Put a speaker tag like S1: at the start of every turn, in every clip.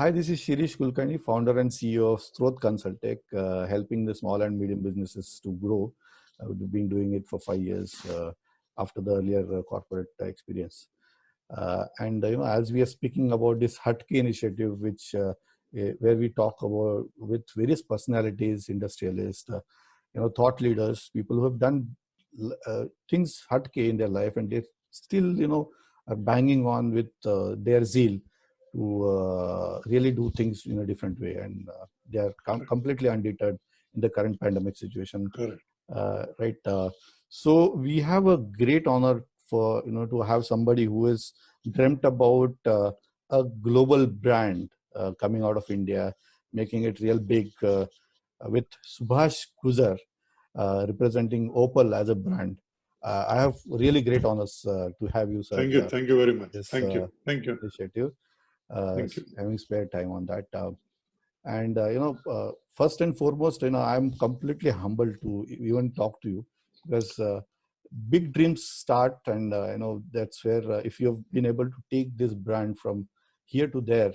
S1: Hi, this is Shirish Kulkarni, founder and CEO of Strot Consultech, helping the small and medium businesses to grow. We've been doing it for 5 years after the earlier corporate experience. And as we are speaking about this Hutke initiative, which where we talk about with various personalities, industrialists, thought leaders, people who have done things Hutke in their life, and they still, are banging on with their zeal to really do things in a different way, and they are completely undeterred in the current pandemic situation.
S2: Correct.
S1: Right. So we have a great honor for to have somebody who has dreamt about a global brand coming out of India, making it real big, with Subhash Gujar representing Opal as a brand. I have really great honors to have you, sir.
S2: Thank you. Thank you very much.
S1: This,
S2: Thank you. Thank you.
S1: Initiative,
S2: Thank you.
S1: having spare time on that. And first and foremost, I'm completely humbled to even talk to you, because big dreams start, and that's where if you have been able to take this brand from here to there,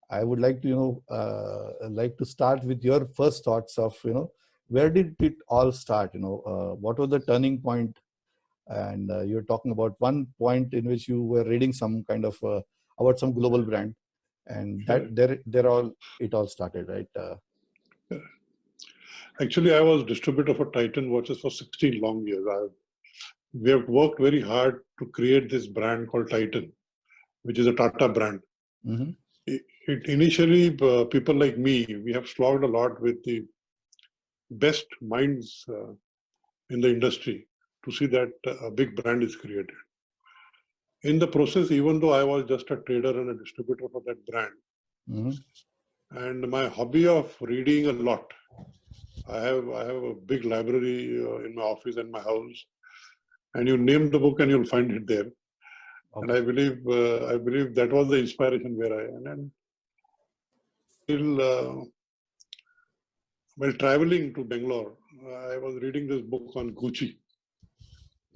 S1: I would like to start with your first thoughts of where did it all start? What was the turning point? And you're talking about one point in which you were reading some kind of about some global brand, and that there all it all started, right?
S2: Actually, I was distributor for Titan watches for 16 long years. We have worked very hard to create this brand called Titan, which is a Tata brand.
S1: Mm-hmm.
S2: Initially, people like me, we have slogged a lot with the best minds in the industry to see that a big brand is created. In the process, even though I was just a trader and a distributor for that brand,
S1: mm-hmm.
S2: and my hobby of reading a lot, I have a big library in my office and my house, and you name the book and you'll find it there. Okay. And I believe that was the inspiration where I am. And while traveling to Bangalore, I was reading this book on Gucci.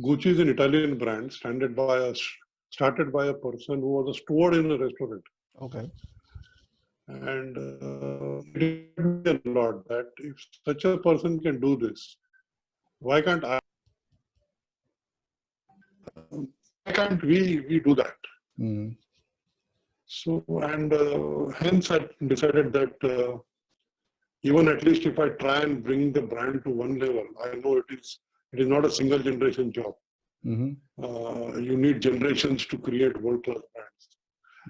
S2: Gucci is an Italian brand started by a person who was a steward in a restaurant.
S1: Okay.
S2: And it did a lot that if such a person can do this, why can't we do that?
S1: Mm.
S2: So, and hence I decided that even at least if I try and bring the brand to one level, I know it is not a single generation job.
S1: Mm-hmm.
S2: You need generations to create world-class brands.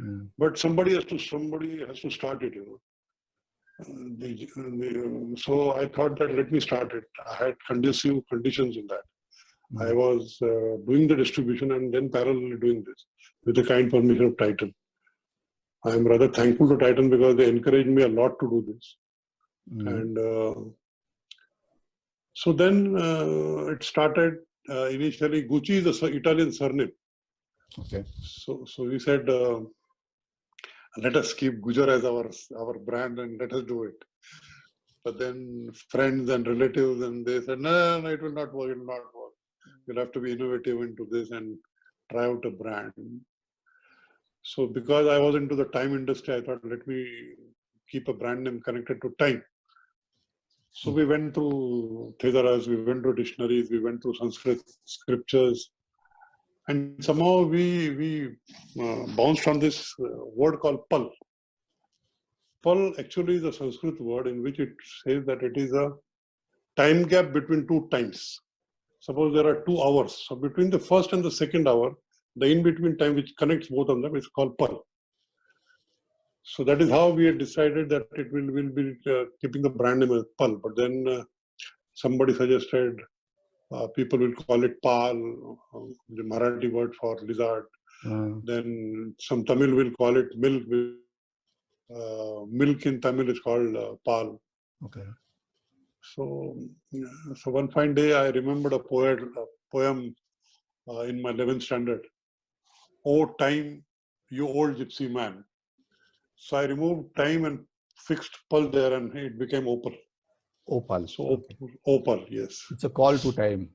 S1: Mm.
S2: But somebody has to start it, So I thought that let me start it. I had conducive conditions in that. Mm. I was doing the distribution and then parallelly doing this with the kind permission of Titan. I am rather thankful to Titan because they encouraged me a lot to do this. Mm. And so then it started. Initially, Gucci is an Italian surname.
S1: Okay.
S2: So we said, let us keep Gujar as our brand and let us do it. But then friends and relatives, and they said, no, it will not work. It will not work. You'll have to be innovative into this and try out a brand. So because I was into the time industry, I thought, let me keep a brand name connected to time. So we went through Thesaras, we went through dictionaries, we went through Sanskrit scriptures, and somehow we bounced on this word called pal. Pal actually is a Sanskrit word in which it says that it is a time gap between two times. Suppose there are 2 hours. So between the first and the second hour, the in-between time which connects both of them is called pal. So that is how we had decided that it will be keeping the brand name as pal. But then somebody suggested people will call it pal, the Marathi word for lizard. Then some Tamil will call it milk. Milk in Tamil is called pal.
S1: Okay.
S2: So one fine day I remembered a poem in my 11th standard. Oh, time, you old gypsy man. So I removed time and fixed pal there, and it became opal.
S1: Opal.
S2: So okay. Opal, yes.
S1: It's a call to time.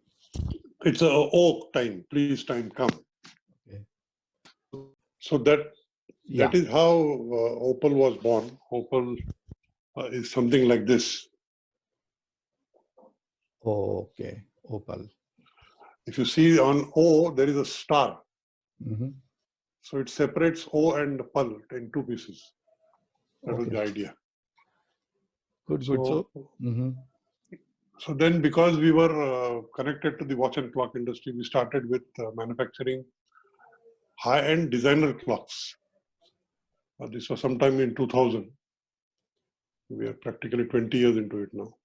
S2: It's a time. Please, time, come.
S1: Okay.
S2: So that
S1: Yeah.
S2: That is how Opal was born. Opal is something like this.
S1: Oh, okay. Opal.
S2: If you see on O, there is a star.
S1: Mm-hmm.
S2: So it separates O and Pal in two pieces. That was
S1: Okay.
S2: the idea.
S1: Good, good.
S2: So,
S1: Mm-hmm.
S2: so then because we were connected to the watch and clock industry, we started with manufacturing high-end designer clocks. This was sometime in 2000. We are practically 20 years into it now.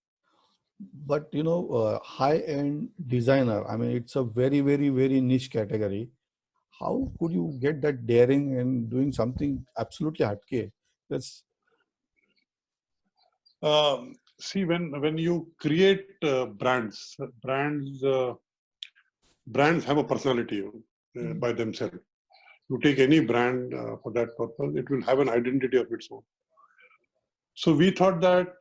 S1: But you know, high-end designer, I mean, it's a very, very, very niche category. How could you get that daring and doing something absolutely hatke? That's
S2: See, when you create brands, brands have a personality by themselves. You take any brand for that purpose, it will have an identity of its own. So we thought that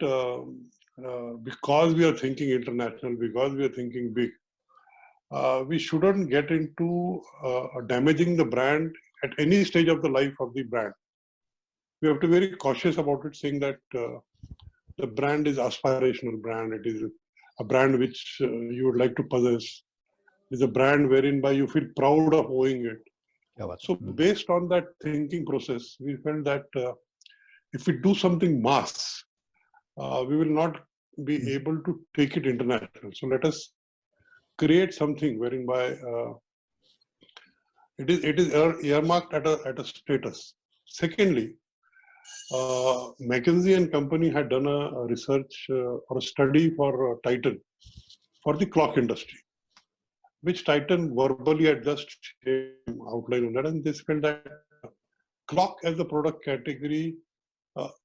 S2: because we are thinking international, because we are thinking big, we shouldn't get into damaging the brand at any stage of the life of the brand. We have to be very cautious about it, saying that the brand is aspirational brand. It is a brand which you would like to possess. It is a brand wherein by you feel proud of owning it. So based on that thinking process, we felt that if we do something mass, we will not be able to take it international. So let us create something wherein by it is earmarked at a status. Secondly, McKinsey and Company had done a research or a study for Titan for the clock industry, which Titan verbally had just outlined on that, and they felt that clock as a product category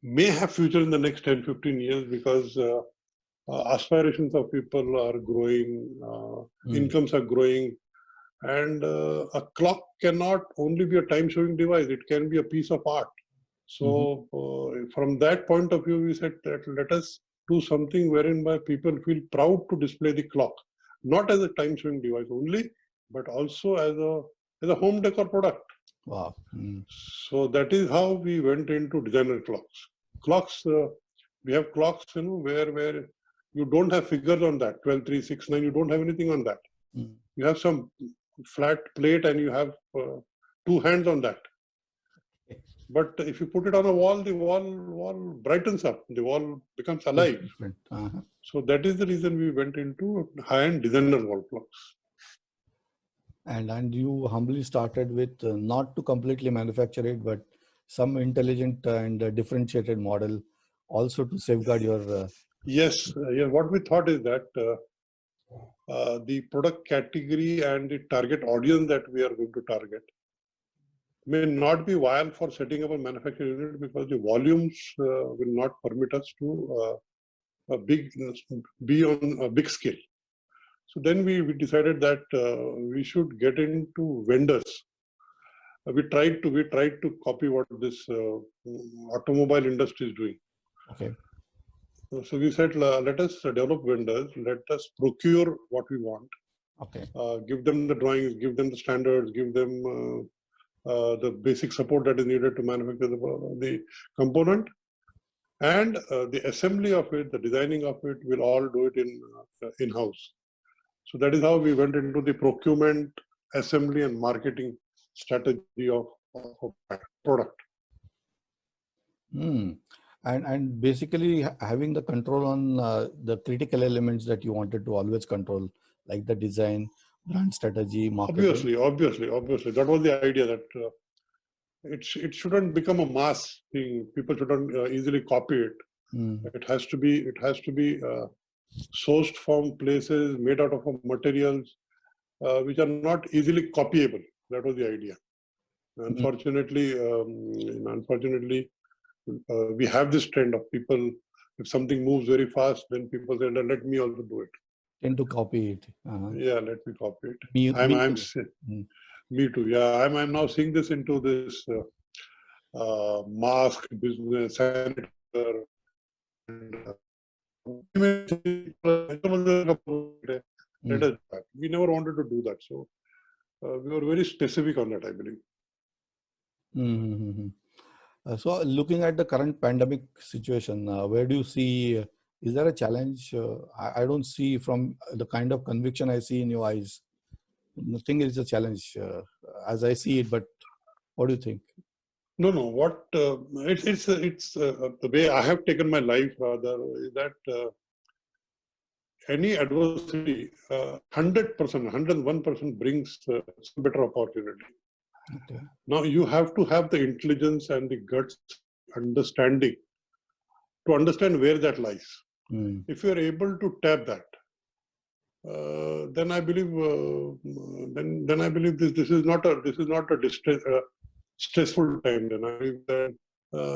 S2: may have future in the next 10-15 years because aspirations of people are growing, incomes are growing, and a clock cannot only be a time showing device, it can be a piece of art. So from that point of view, we said that let us do something wherein by people feel proud to display the clock, not as a time showing device only, but also as a home decor product.
S1: wow.
S2: So that is how we went into designer clocks. Clocks, we have clocks, you know, where you don't have figures on that, 12, 3, 6, 9, you don't have anything on that. You have some flat plate and you have two hands on that. But if you put it on a wall, the wall brightens up, the wall becomes alive. So that is the reason we went into high-end designer wall clocks.
S1: And you humbly started with not to completely manufacture it, but some intelligent and differentiated model also to safeguard your...
S2: Yes, what we thought is that the product category and the target audience that we are going to target may not be viable for setting up a manufacturing unit because the volumes will not permit us to be on a big scale. So then we decided that we should get into vendors. We tried to copy what this automobile industry is doing.
S1: Okay.
S2: So we said, let us develop vendors, let us procure what we want.
S1: Okay.
S2: Give them the drawings, give them the standards, give them the basic support that is needed to manufacture the component. And the assembly of it, the designing of it, we'll all do it in-house. So that is how we went into the procurement, assembly, and marketing strategy of a product.
S1: And basically having the control on the critical elements that you wanted to always control, like the design, brand strategy, marketing.
S2: Obviously. That was the idea, that it shouldn't become a mass thing. People shouldn't easily copy it. It has to be sourced from places, made out of materials which are not easily copyable. That was the idea. Unfortunately, we have this trend of people, if something moves very fast, then people say, let me also do it.
S1: Tend to copy it.
S2: Yeah, let me copy it.
S1: Me
S2: too. Yeah, I'm now seeing this into this mask business, sanitizer, and we never wanted to do that. So we were very specific on that, I believe.
S1: So looking at the current pandemic situation, where do you see, is there a challenge? I don't see from the kind of conviction I see in your eyes. Nothing is a challenge as I see it, but what do you think?
S2: No, no. What it's the way I have taken my life rather is that any adversity, 100%, 101% brings some better opportunity.
S1: Okay.
S2: Now you have to have the intelligence and the guts, understanding to understand where that lies.
S1: Mm.
S2: If you are able to tap that, then I believe then I believe this is not a stressful time. Then I believe that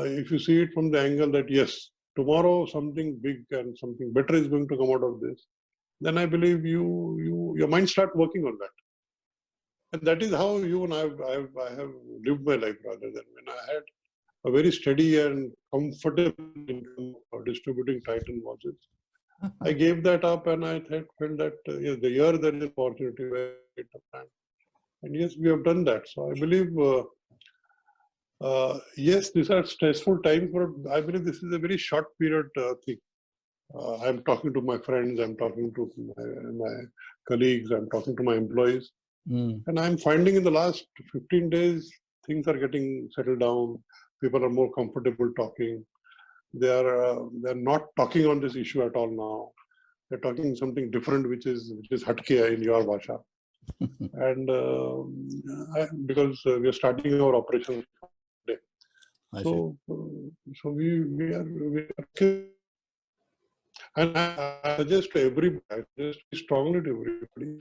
S2: if you see it from the angle that yes, tomorrow something big and something better is going to come out of this, then I believe your mind start working on that. And that is how you and I have lived my life rather than when I had a very steady and comfortable income of distributing Titan watches. I gave that up and I felt that yes, the year there is an opportunity where it happened. And yes, we have done that. So I believe, yes, these are stressful times, but I believe this is a very short period thing. I'm talking to my friends, I'm talking to my colleagues, I'm talking to my employees.
S1: Mm.
S2: And I'm finding in the last 15 days, things are getting settled down. People are more comfortable talking. They're not talking on this issue at all now. They're talking something different, which is hatke in your bhasha. And because we are starting our operation today, so we are. And I suggest to everybody, I suggest strongly to everybody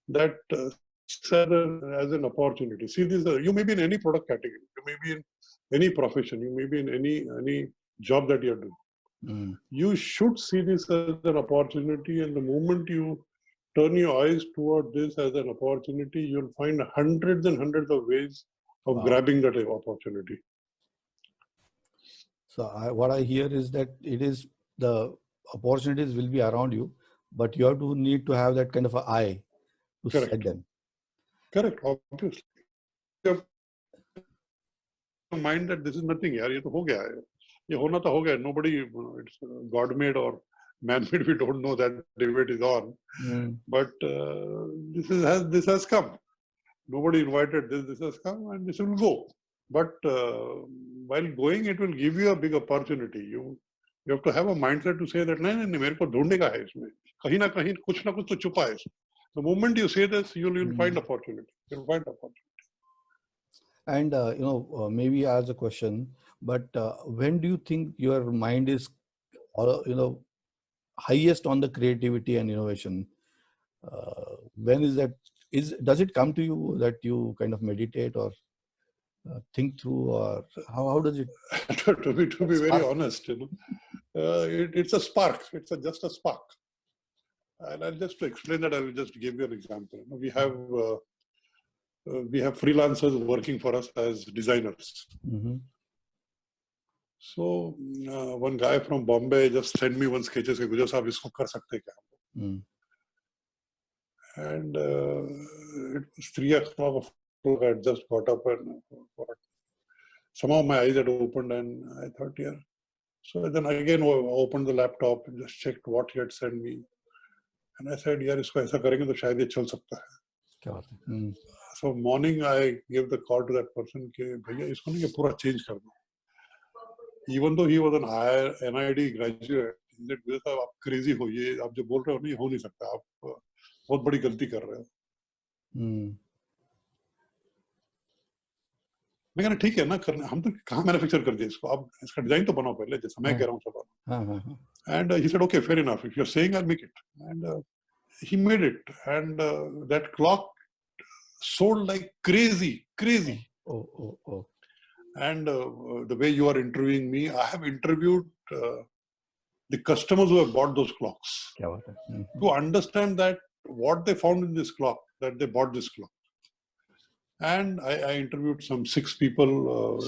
S2: that as an opportunity. See, this you may be in any product category, you may be in any profession, you may be in any job that you're doing.
S1: Mm.
S2: You should see this as an opportunity, and the moment you turn your eyes toward this as an opportunity, you'll find hundreds and hundreds of ways of grabbing that opportunity.
S1: So what I hear is that it is the opportunities will be around you, but you have to need to have that kind of an eye to set them.
S2: Correct, obviously. You have mind that this is nothing, yaar, ye to ho gaya hai. Ye hona to ho gaya. Nobody, it's God-made or man-made. We don't know, that debate is on.
S1: Mm.
S2: But this has come. Nobody invited this. This has come, and this will go. But while going, it will give you a big opportunity. You have to have a mindset to say that नहीं मेरे को ढूंढने का है इसमें. कहीं ना कहीं कुछ ना कुछ तो छुपा है. The moment you say this, you'll find opportunity. You'll find opportunity.
S1: And maybe as a question, but when do you think your mind is, highest on the creativity and innovation? When is that? Does it come to you that you kind of meditate or think through, or how does it?
S2: to be very honest, it's a spark. It's just a spark. And I'll just to explain that, I will just give you an example. We have freelancers working for us as designers.
S1: Mm-hmm.
S2: So one guy from Bombay just sent me one sketch. Said, "Gujar sahab, isko kar sakte kya?" And it was 3 o'clock. I had just got up and somehow my eyes had opened and I thought, yeah. So then again I opened the laptop and just checked what he had sent me. And I said, yaar, isko aisa karenge to shayad ye chal sakta hai. So morning I gave the call to that person कि भैया इसको ना ये पूरा change कर दो. Even though he was an NID graduate, he said, "गुजर साहब आप crazy हो, ये आप जो बोल रहे हो नहीं हो नहीं सकता, आप बहुत बड़ी गलती कर रहे हो." मैं कहना ठीक है ना, करना हम तो कहाँ मैन्युफैक्चर कर दिया इसको, आप इसका डिजाइन तो बनाओ पहले, जैसा मैं कह रहा हूँ सब. And he said, "Okay, fair enough. If you're saying, I'll make it." And he made it, and that clock sold like crazy.
S1: Oh.
S2: And the way you are interviewing me, I have interviewed the customers who have bought those clocks to understand that what they found in this clock, that they bought this clock. And I interviewed some 6 people,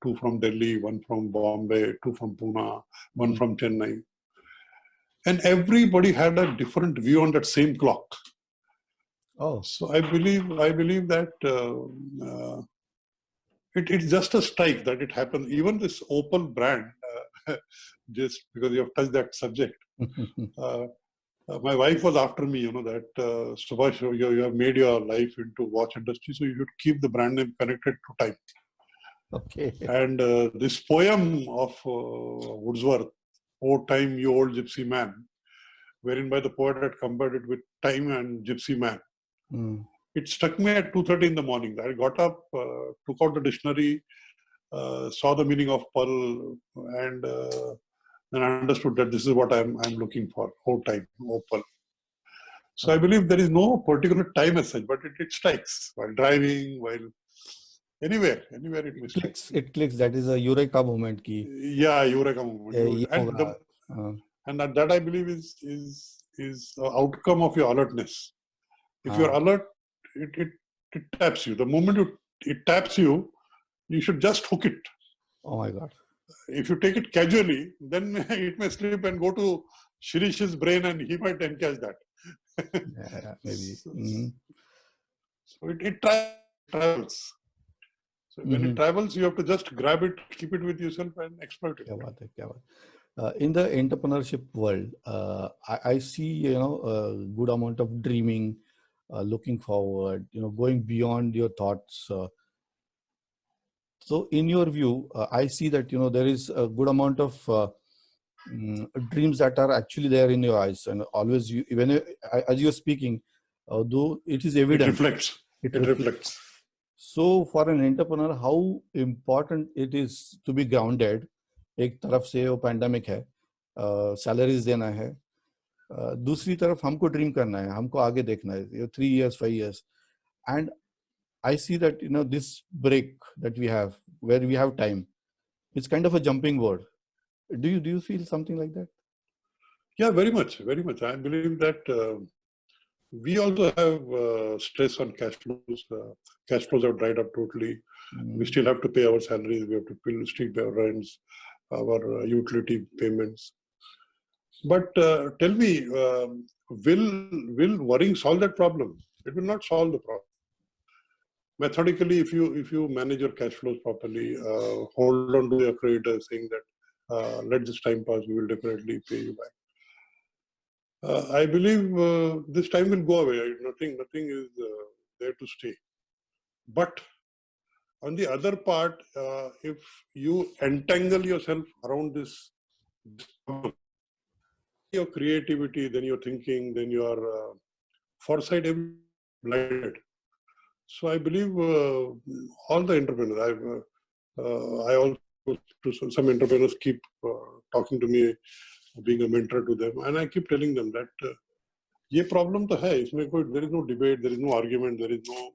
S2: 2 from Delhi, 1 from Bombay, 2 from Pune, 1 from Chennai. And everybody had a different view on that same clock. Oh, so I believe that it's just a strike that it happens. Even this Opel brand, just because you have touched that subject, my wife was after me, that Subhash, you have made your life into watch industry, so you should keep the brand name connected to time.
S1: Okay.
S2: And this poem of Wordsworth, "O Time, You Old Gypsy Man," wherein by the poet had compared it with time and gypsy man. It struck me at 2:30 in the morning. I got up, took out the dictionary, saw the meaning of pearl, and then I understood that this is what I'm looking for. O time, O pearl. So I believe there is no particular time as such, but it strikes while driving, while anywhere it may strike.
S1: It clicks. That is a eureka moment.
S2: Yeah, eureka moment. And that I believe is the outcome of your alertness. If you're alert, it taps you. The moment it taps you, you should just hook it.
S1: Oh my God.
S2: If you take it casually, then it may slip and go to Shirish's brain and he might encash that.
S1: Yeah, maybe.
S2: So it travels. So when it travels, you have to just grab it, keep it with yourself and exploit it.
S1: In the entrepreneurship world, I see, a good amount of dreaming, looking forward, going beyond your thoughts. So in your view, I see that, there is a good amount of dreams that are actually there in your eyes, and always even as you're speaking, though it is evident.
S2: It reflects.
S1: So for an entrepreneur, how important it is to be grounded. एक तरफ से वो pandemic है, salaries देना है, दूसरी तरफ हमको ड्रीम करना है, हमको आगे देखना है, 3 years, 5 years, and I see that this break that we have, where we have time, it's kind of a jumping board. Do you feel something like that?
S2: Yeah, very much. I believe that we also have stress on cash flows. Cash flows have dried up totally. We still have to pay our salaries. We have to still pay our rents, our utility payments. But tell me, will worrying solve that problem? It will not solve the problem. Methodically, if you manage your cash flows properly, hold on to your creditors, saying that let this time pass, we will definitely pay you back. I believe this time will go away. Nothing is there to stay. But on the other part, if you entangle yourself around this problem, your creativity, then your thinking, then your foresight blinded. So I believe all the entrepreneurs, I also, some entrepreneurs keep talking to me, being a mentor to them, and I keep telling them that ये problem तो है, इसमें कोई, there is no debate, there is no argument, there is no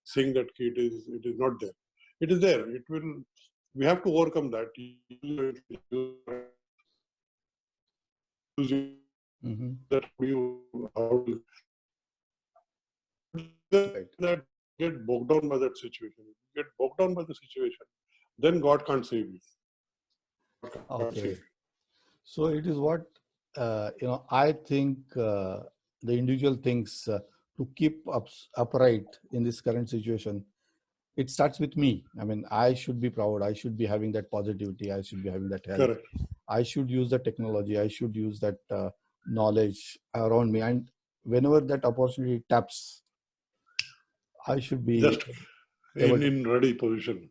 S2: saying that it is not there. It is there. It will. We have to overcome that. That that get bogged down by that situation. Get bogged down by the situation, then God can't save you.
S1: Okay. So it is what I think the individual thinks to keep upright in this current situation. It starts with me. I mean, I should be proud. I should be having that positivity. I should be having that health.
S2: Correct.
S1: I should use the technology. I should use that knowledge around me. And whenever that opportunity taps, I should be
S2: just in ready position.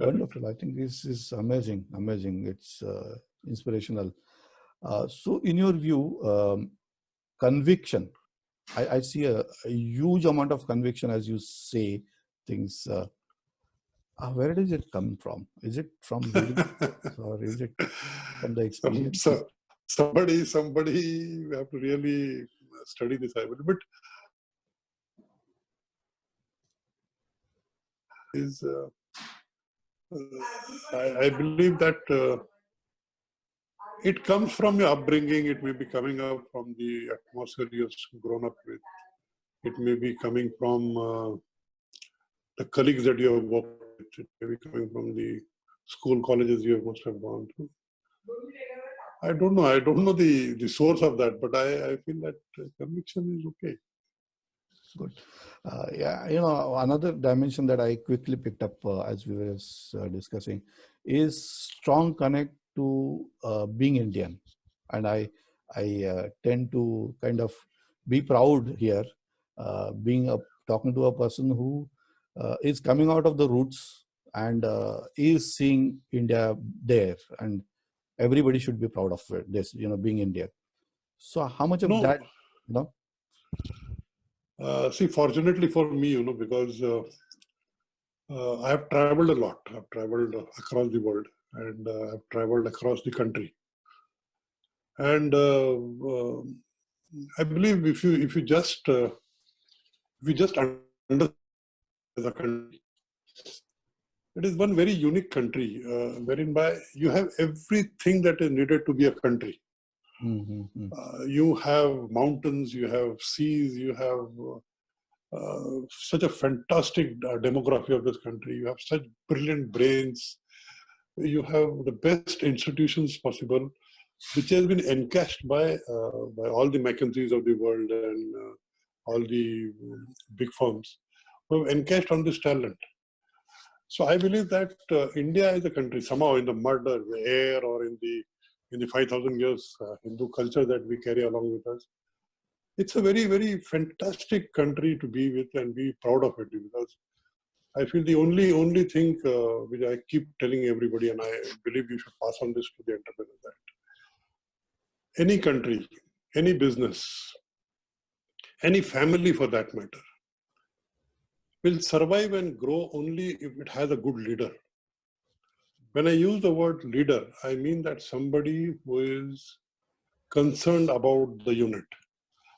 S1: Wonderful. I think this is amazing. It's inspirational. So in your view, conviction, I see a huge amount of conviction as you say things. Where does it come from? Is it from or is it from the experience?
S2: Somebody we have to really study this a little bit. I believe that it comes from your upbringing. It may be coming up from the atmosphere you've grown up with. It may be coming from the colleagues that you have worked with. It may be coming from the school, colleges you must have gone to. I don't know the source of that, but I feel that conviction is okay.
S1: Good. Yeah, another dimension that I quickly picked up as we were discussing is strong connect to being Indian, and I tend to kind of be proud here, talking to a person who is coming out of the roots and is seeing India there, and everybody should be proud of it, this, being Indian. So how much of
S2: No,
S1: that, you know?
S2: see, fortunately for me, because I have traveled a lot. I've traveled across the world, and I've traveled across the country. And I believe if you just understand the country, it is one very unique country, wherein by you have everything that is needed to be a country.
S1: Mm-hmm.
S2: You have mountains, you have seas, you have such a fantastic demography of this country. You have such brilliant brains. You have the best institutions possible, which has been encashed by all the McKinseys of the world and all the big firms who have encashed on this talent. So I believe that India is a country somehow in the mud or the air or in the 5,000 years Hindu culture that we carry along with us. It's a very, very fantastic country to be with and be proud of it, because I feel the only thing which I keep telling everybody, and I believe you should pass on this to the entrepreneurs, that any country, any business, any family for that matter, will survive and grow only if it has a good leader. When I use the word leader, I mean that somebody who is concerned about the unit,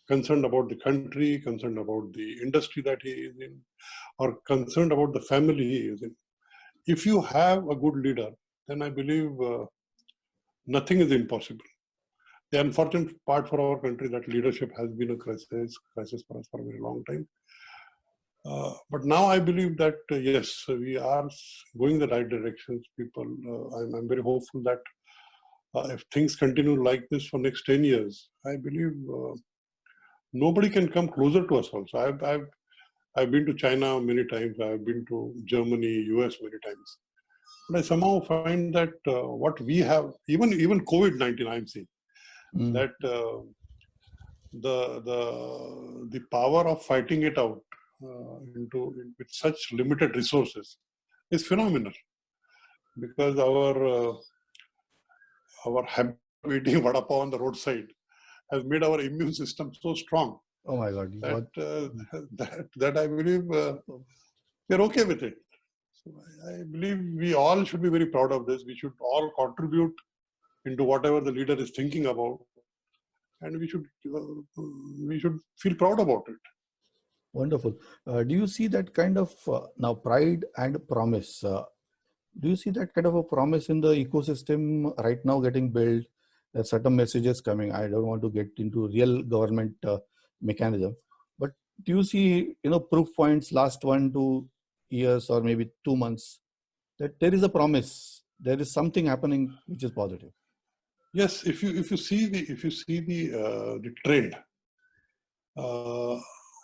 S2: concerned about the country, concerned about the industry that he is in, or concerned about the family he is in. If you have a good leader, then I believe nothing is impossible. The unfortunate part for our country that leadership has been a crisis for us for a very long time. But now I believe that yes, we are going the right directions. People, I'm very hopeful that if things continue like this for next 10 years, I believe nobody can come closer to us. Also, I've been to China many times. I've been to Germany, US many times. But I somehow find that what we have, even COVID-19, I'm seeing that the power of fighting it out with such limited resources is phenomenal, because our habit of eating vada pav on the roadside has made our immune system so strong.
S1: Oh my God!
S2: That I believe we're okay with it. So I believe we all should be very proud of this. We should all contribute into whatever the leader is thinking about, and we should feel proud about it.
S1: Wonderful. Do you see that kind of now pride and promise? Do you see that kind of a promise in the ecosystem right now getting built? There's certain messages coming. I don't want to get into real government mechanism, but do you see proof points last 1-2 years or maybe 2 months that there is a promise, there is something happening which is positive?
S2: Yes, if you see the trend,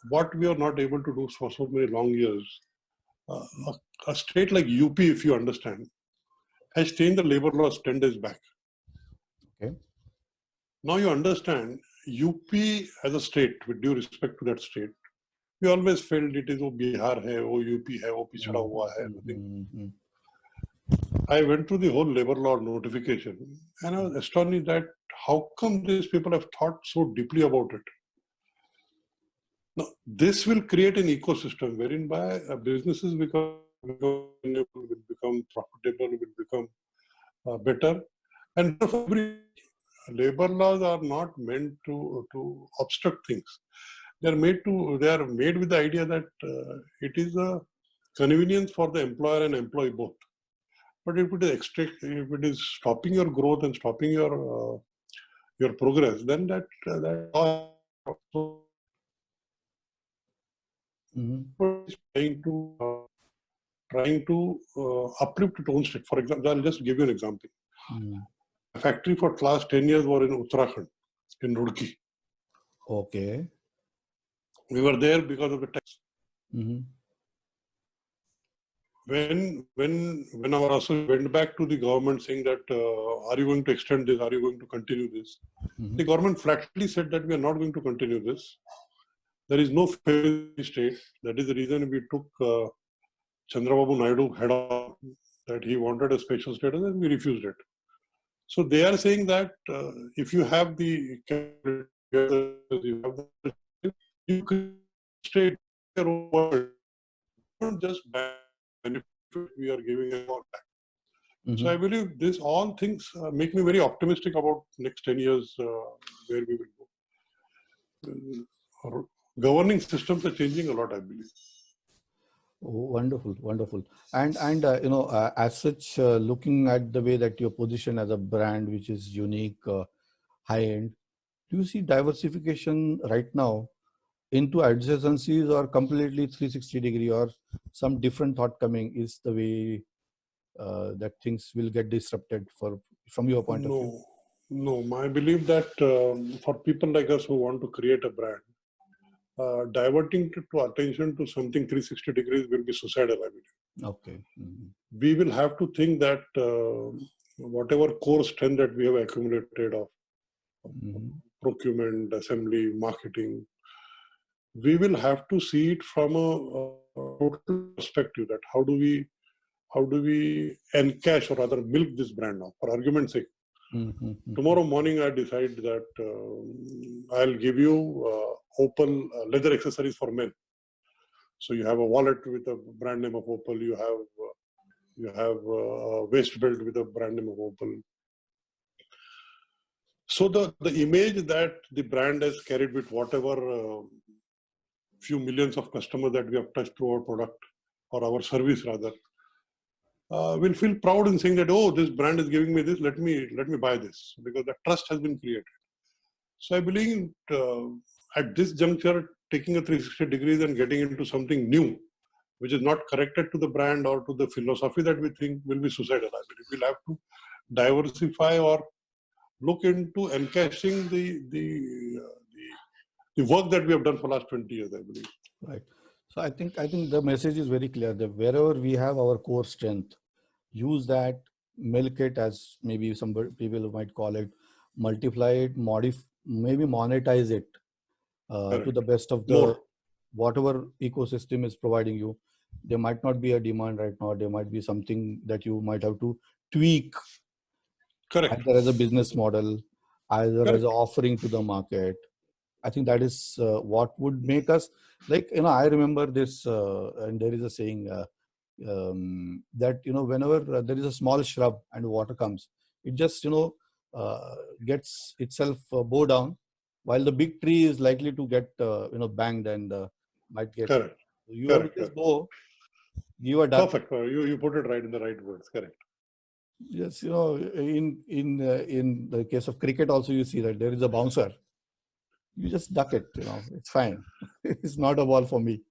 S2: what we are not able to do for so many long years, a state like UP, if you understand, has changed the labor laws 10 days back.
S1: Okay.
S2: Now you understand, UP as a state, with due respect to that state, we always felt it is Bihar hai, UP hai, pichhada hua hai. I went through the whole labor law notification, and I was astonished that how come these people have thought so deeply about it. Now, this will create an ecosystem wherein by businesses will become profitable, will become better. And for every labor laws are not meant to obstruct things. They are made with the idea that it is a convenience for the employer and employee both. But if it is stopping your growth and stopping your progress, then that is trying to uplift its own state. For example, I'll just give you an example. A factory for last 10 years was in Uttarakhand, in Roorkee.
S1: Okay.
S2: We were there because of the tax.
S1: Mm-hmm.
S2: When our associate went back to the government saying that, are you going to extend this? Are you going to continue this?
S1: Mm-hmm.
S2: The government flatly said that we are not going to continue this. There is no fair state. That is the reason we took Chandrababu Naidu head on, that he wanted a special status and we refused it. So they are saying that if you have the you can stay your own world, don't just benefit we are giving a all back.
S1: Mm-hmm.
S2: So I believe this all things make me very optimistic about next 10 years where we will go. Our governing systems are changing a lot, I believe.
S1: Oh, wonderful, wonderful. And as such, looking at the way that you're positioned as a brand which is unique, high end, do you see diversification right now into adjacencies or completely 360-degree, or some different thought coming is the way that things will get disrupted from your point of view?
S2: No. I believe that for people like us who want to create a brand, diverting to attention to something 360 degrees will be suicidal, I believe.
S1: Okay. Mm-hmm.
S2: We will have to think that whatever core strength that we have accumulated of
S1: Mm-hmm.
S2: procurement, assembly, marketing, we will have to see it from a total perspective, that how do we encash or rather milk this brand now, for argument's sake.
S1: Mm-hmm.
S2: Tomorrow morning, I decide that I'll give you Opel leather accessories for men. So you have a wallet with a brand name of Opel. You have a waist belt with a brand name of Opel. So the image that the brand has carried with whatever few millions of customers that we have touched through our product or our service rather, will feel proud in saying that, oh, this brand is giving me this, let me buy this, because the trust has been created. So I believe at this juncture, taking a 360 degrees and getting into something new, which is not connected to the brand or to the philosophy that we think, will be suicidal. I believe we'll have to diversify or look into encashing the work that we have done for the last 20 years, I believe.
S1: Right. So I think the message is very clear that wherever we have our core strength, use that, milk it, as maybe some people might call it, multiply it, maybe monetize it to the best of the
S2: More.
S1: whatever ecosystem is providing you. There might not be a demand right now. There might be something that you might have to tweak,
S2: Correct.
S1: either as a business model, either
S2: Correct.
S1: as an offering to the market. I think that is what would make us, like, I remember this, and there is a saying that, whenever there is a small shrub and water comes, it just, gets itself bow down, while the big tree is likely to get, banged and might get.
S2: Correct.
S1: You have to just go, give a duck.
S2: Perfect. You put it right in the right words. Correct.
S1: Yes, in the case of cricket also, you see that there is a bouncer. You just duck it, it's fine. It's not a ball for me.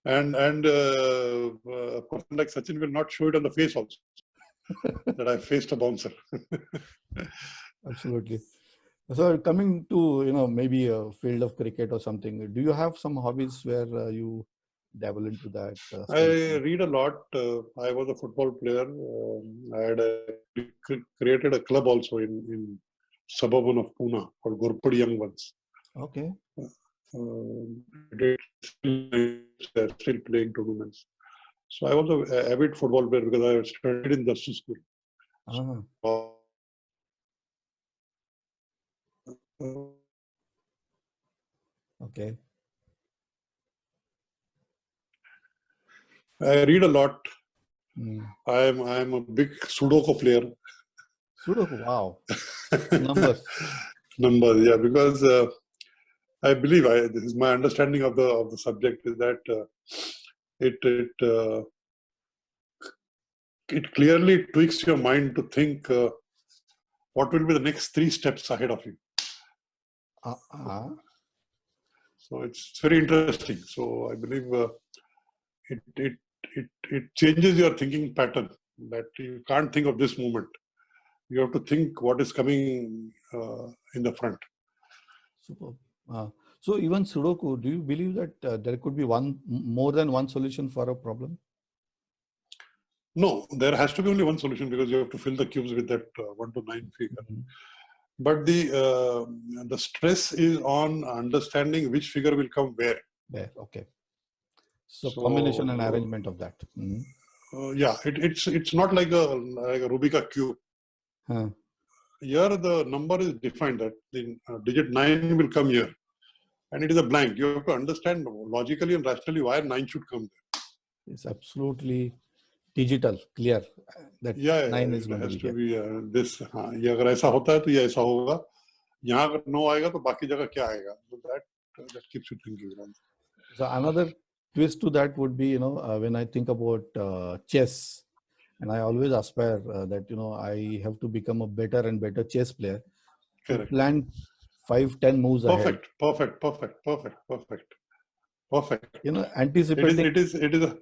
S2: And a person like Sachin will not show it on the face also, that I faced a bouncer.
S1: Absolutely. So coming to, maybe a field of cricket or something, do you have some hobbies where you dabble into that?
S2: I read a lot. I was a football player. I had created a club also in suburban of Pune called Gorpudi Young Ones.
S1: Okay.
S2: Still playing tournaments. So I was an avid football player because I studied in Dastu school.
S1: Okay.
S2: I read a lot. I am a big Sudoku player.
S1: Sudoku, wow. Numbers,
S2: yeah, because I believe this is my understanding of the subject, is that it clearly tweaks your mind to think what will be the next 3 steps ahead of you. So it's very interesting. So I believe it changes your thinking pattern, that you can't think of this moment. You have to think what is coming in the front.
S1: Super. So even Sudoku, do you believe that there could be more than one solution for a problem?
S2: No, there has to be only one solution because you have to fill the cubes with that 1 to 9 figure.
S1: Mhm.
S2: But the stress is on understanding which figure will come where.
S1: There, okay. So combination and arrangement of that.
S2: Yeah, it's not like a Rubik cube.
S1: Huh.
S2: Here the number is defined that the digit 9 will come here, and it is a blank. You have to understand logically and rationally why 9 should come there.
S1: It's absolutely digital, clear that 9 is
S2: it
S1: going to
S2: has
S1: be
S2: to
S1: here.
S2: be this. ये अगर ऐसा होता है तो ये ऐसा होगा. यहाँ अगर 9 आएगा तो बाकी जगह क्या आएगा? So that keeps you thinking around.
S1: So another twist to that would be, when I think about chess, and I always aspire that, I have to become a better and better chess player.
S2: Correct.
S1: Plan 5-10 moves ahead.
S2: Perfect.
S1: Anticipating.
S2: It is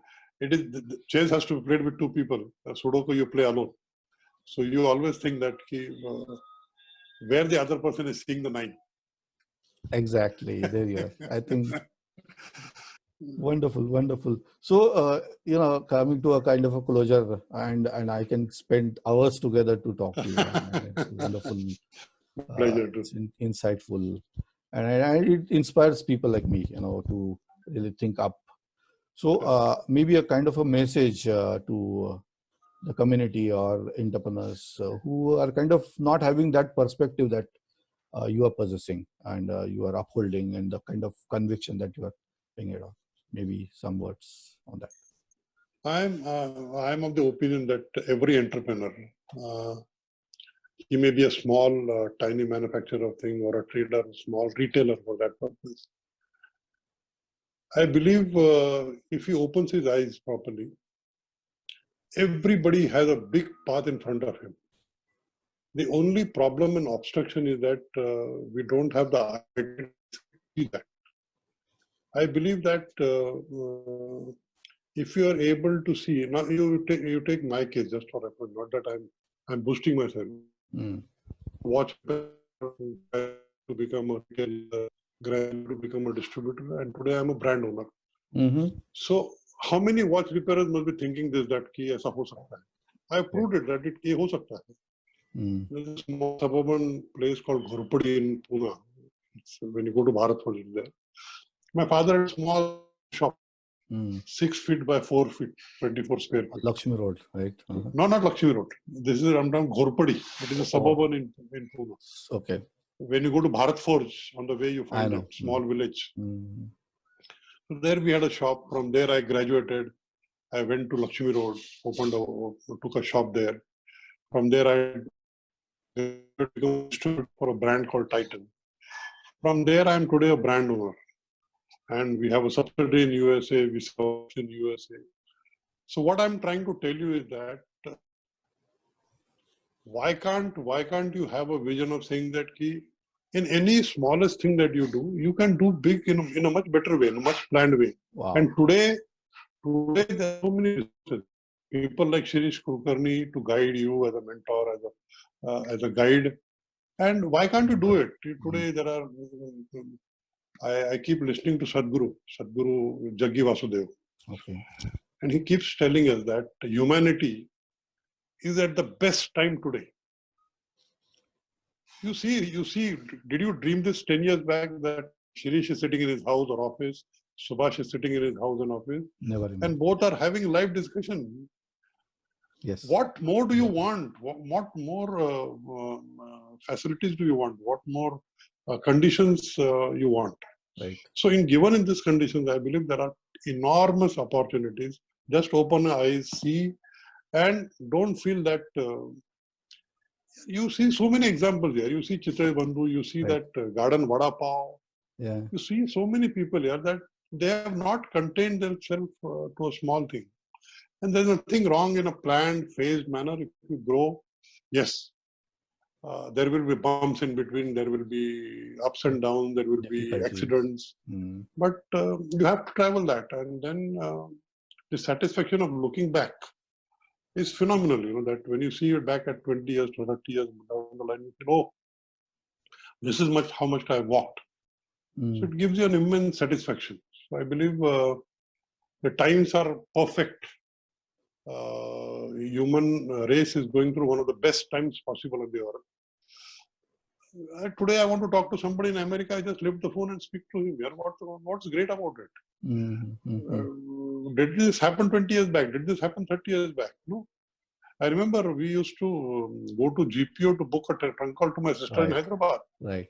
S2: chess has to be played with two people. Sudoku you play alone. So you always think that where the other person is seeing the 9.
S1: Exactly. There you are. I think wonderful. So, coming to a kind of a closure, and I can spend hours together to talk to you. It's wonderful.
S2: Pleasure.
S1: It's insightful, and it inspires people like me, to really think up. So maybe a kind of a message to the community or entrepreneurs who are kind of not having that perspective that you are possessing and you are upholding, and the kind of conviction that you are bringing it on. Maybe some words on that.
S2: I'm of the opinion that every entrepreneur, he may be a small, tiny manufacturer of thing or a trader, small retailer for that purpose. I believe if he opens his eyes properly, everybody has a big path in front of him. The only problem and obstruction is that we don't have the idea to see that. I believe that if you are able to see, now you take my case just for reference, not that I'm boosting myself. Watch to become a retailer, gradually to become a distributor, and today I'm a brand owner. So how many watch repairers must be thinking this, that ki aisa ho sakta hai? I proved it that it ho sakta hai. There's a small suburban place called Ghorpadi in Pune. When you go to Bharat Forge there. My father had a small shop, 6 feet by 4 feet, 24 square feet.
S1: Lakshmi Road, right?
S2: No, not Lakshmi Road. This is Ramdam Ghorpadi. It is a suburban in Pune.
S1: Okay.
S2: When you go to Bharat Forge, on the way you find a small village. So there we had a shop. From there I graduated. I went to Lakshmi Road, took a shop there. From there I distributed for a brand called Titan. From there I am today a brand owner. And we have a subsidiary in USA, we sell in USA. So what I'm trying to tell you is that why can't you have a vision of saying that in any smallest thing that you do, you can do big in a much better way, in a much planned way.
S1: Wow.
S2: And today there are so many people like Shirish Kulkarni to guide you as a mentor, as a guide. And why can't you do it? Today there are. I keep listening to Sadhguru Jaggi Vasudev.
S1: Okay.
S2: And he keeps telling us that humanity is at the best time today. You see, did you dream this 10 years back that Shirish is sitting in his house or office, Subhash is sitting in his house and office?
S1: Never.
S2: And both are having live discussion.
S1: Yes.
S2: What more do you want? What more facilities do you want? What more conditions you want?
S1: Right.
S2: So given these conditions, I believe there are enormous opportunities. Just open your eyes, see, and don't feel that. You see so many examples here. You see Chitra Bandhu, you see that Garden Vada Pav.
S1: Yeah.
S2: You see so many people here that they have not contained themselves to a small thing. And there's nothing wrong in a planned, phased manner. If you grow, yes, there will be bumps in between, there will be ups and downs, there will be accidents. But you have to travel that. And then the satisfaction of looking back is phenomenal. That when you see it back at 20 years, 30 years down the line, you say, oh, this is how much I walked. So it gives you an immense satisfaction. So I believe the times are perfect. Human race is going through one of the best times possible on the earth. Today I want to talk to somebody in America. I just lift the phone and speak to him. What's great about it? Did this happen 20 years back? Did this happen 30 years back? No. I remember we used to go to GPO to book a trunk call to my sister in Hyderabad.
S1: Right.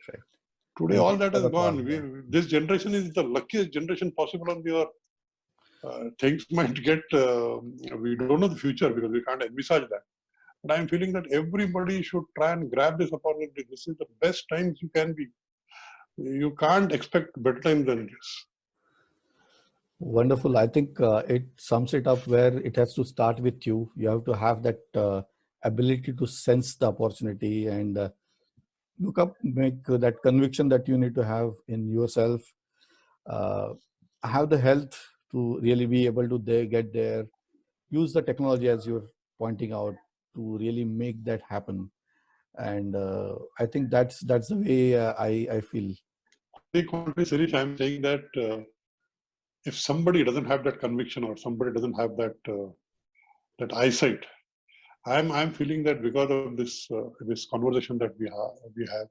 S2: Today all that is gone. This generation is the luckiest generation possible on the earth. Things might get, we don't know the future because we can't envisage that. But I'm feeling that everybody should try and grab this opportunity. This is the best times you can be. You can't expect better times than this.
S1: Wonderful. I think it sums it up where it has to start with you. You have to have that ability to sense the opportunity and look up, make that conviction that you need to have in yourself. Have the health to really be able to get there. Use the technology as you're pointing out to really make that happen. And I think that's the way I feel.
S2: Sirish, I'm saying that if somebody doesn't have that conviction or somebody doesn't have that that eyesight, I'm feeling that because of this this conversation that we have,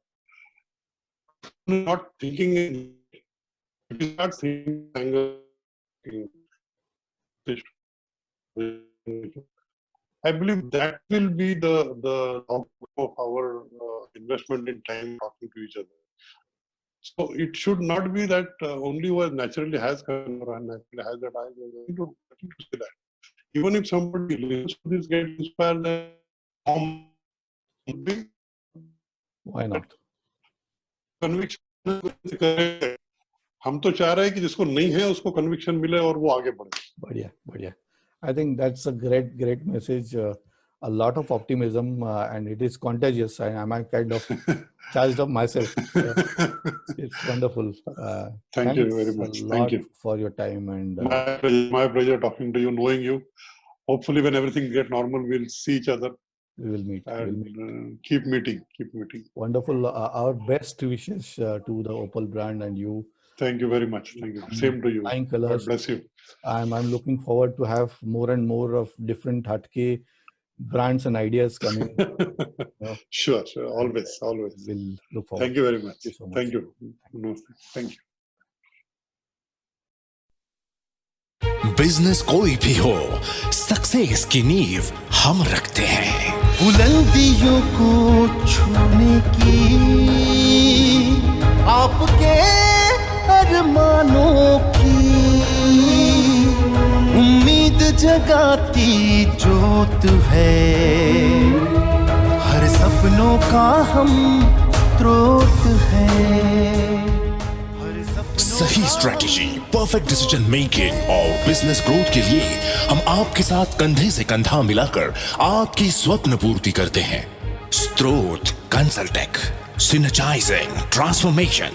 S2: not thinking, if you start thinking, I believe that will be the outcome of our investment in time talking to each other. So it should not be that only who naturally has camera and naturally has that eye. I need to say that. Even if somebody listens to this, get inspired, then
S1: why not?
S2: Conviction. हम तो चाह रहे हैं कि जिसको नहीं है उसको conviction मिले और वो आगे बढ़े.
S1: बढ़िया. I think that's a great message. A lot of optimism and it is contagious. I'm kind of charged up myself. It's wonderful.
S2: Thank you very much. Thank you
S1: for your time and
S2: my pleasure talking to you, knowing you. Hopefully, when everything gets normal, we'll see each other.
S1: We will meet.
S2: And keep meeting.
S1: Wonderful. Our best wishes to the Opal brand and you.
S2: Thank you very much. Thank you. Same to you.
S1: Flying colors.
S2: God bless you.
S1: I'm looking forward to have more and more of different Hatke brands and ideas coming.
S2: Sure. Always.
S1: We'll look forward.
S2: Thank you very much.
S1: Thank you.
S2: Thank you.
S3: Business कोई भी हो, success की नींव हम रखते हैं.
S4: बुलंदियों को छूने की आपके अरमानों की उम्मीद जगाती जोत है, हर सपनों का हम स्रोत है.
S3: सही स्ट्रेटेजी, परफेक्ट डिसीजन मेकिंग और बिजनेस ग्रोथ के लिए हम आपके साथ कंधे से कंधा मिलाकर आपकी स्वप्न पूर्ति करते हैं. स्त्रोत कंसल्टेक, सिनर्जाइजिंग ट्रांसफॉर्मेशन.